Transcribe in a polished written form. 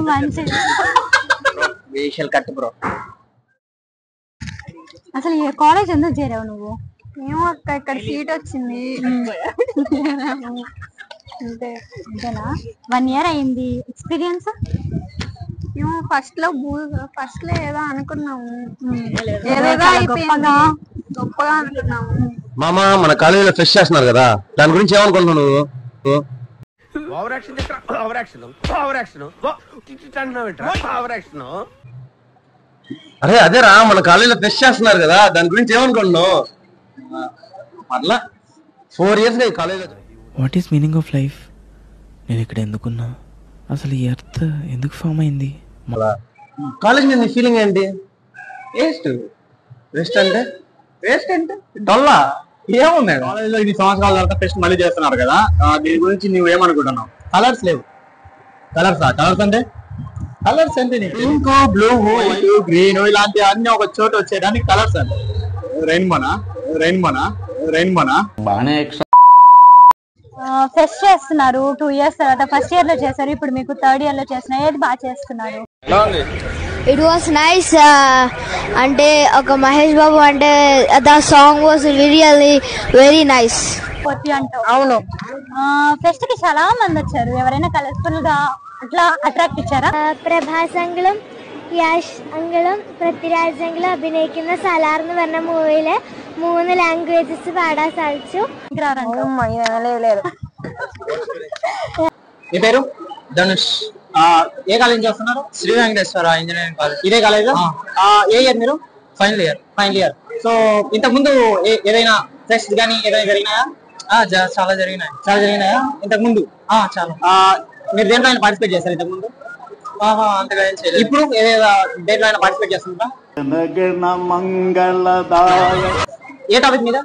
మంచిది. వేషాలు కట్టు బ్రో. అసలు ఈ కాలేజ్ ఎందుకు చేరావు నువ్వు? ఏమో అక్క, ఇక్కడ సీట్ వచ్చింది అంతేనా? 1 year అయింది. ఎక్స్పీరియన్స్ ఏమో ఫస్ట్ లో ఏదో అనుకున్నాము, గొప్పగా అనుకున్నాము. మామా మన కాలేజీలో ఫెస్ట్ చేస్తున్నారు కదా, దాని గురించి ఏమనుకుంటున్నావు నువ్వు? అరే అదేరా మన కాలేజీలో ఫెస్ట్ చేస్తున్నారు కదా, దాని గురించి ఏమనుకుంటున్నావు? మరలా 4 years ఈ college. What is meaning of life? నేను ఇక్కడ ఎందుకున్నా? అసలు ఈ ఎర్త్ ఎందుకు ఫామ్ అయింది? కాలేజ్ మీద నీ ఫీలింగ్ ఏంటి? వేస్ట్ అంటే డొల్లా ఏముంది? కాలేజ్ లో 2 సంవత్సరాల తర్వాత ఫెస్ట్ మళ్ళీ చేస్తున్నారు కదా, దీని గురించి నువ్వు ఏమనుకుంటున్నావు? కలర్స్ లేవు. కలర్స్ అంటే కలర్స్ అంటే పింక్, బ్లూ, వైట్, గ్రీన్ ఇలాంటి అన్ని ఒక చోట వచ్చేదానికి కలర్స్ అంటే. రెయిన్బోనా బాగానే. ఫెస్ట్ చేస్తున్నారు 2 years తర్వాత. ఫస్ట్ ఇయర్ లో చేశారు, ఇప్పుడు మీకు 3rd year లో చేస్తున్నారు. ఏది బాగా చేస్తున్నారు? It was nice. అంటే ఒక మహేష్ బాబు అంటే the song was really very nice. అవును. ఫెస్ట్ కి చాలా మంది వచ్చారు. ఎవరైనా కలర్ఫుల్ గా అట్లా అట్రాక్ట్ ఇచ్చారా? പ്രഭാസ് അങ്കിളും യാഷ് അങ്കിളും പൃഥ്വിരാജ് അങ്കിളും അഭിനയിക്കുന്ന സലാർ എന്ന് പറഞ്ഞ മൂവിയിലെ 3 ലാംഗ്വേജസ് പാടാൻ സാധിച്ചു. మీ పేరు? ధనుష్. ఏ కాలేజ్ చేస్తున్నారు? Shri Venkateshwara engineering college. ఇదే కాలేజ్. ఏ ఇయర్ మీరు? Final year. సో ఇంతకు ముందు ఏదైనా ఫెస్ట్ కానీ ఏదైనా జరిగినాయా? చాలా జరిగినాయా ఇంతకు ముందు? చాలా. మీరు దేంట్లో అయినా పార్టిసిపేట్ చేస్తారు ఇంతకు ముందు? అంతగా ఏం చేయలేదు. ఇప్పుడు ఏదైనా దేంట్లో అయినా పార్టిసిపేట్ చేస్తుంటారా? ఏ టాపిక్ మీద?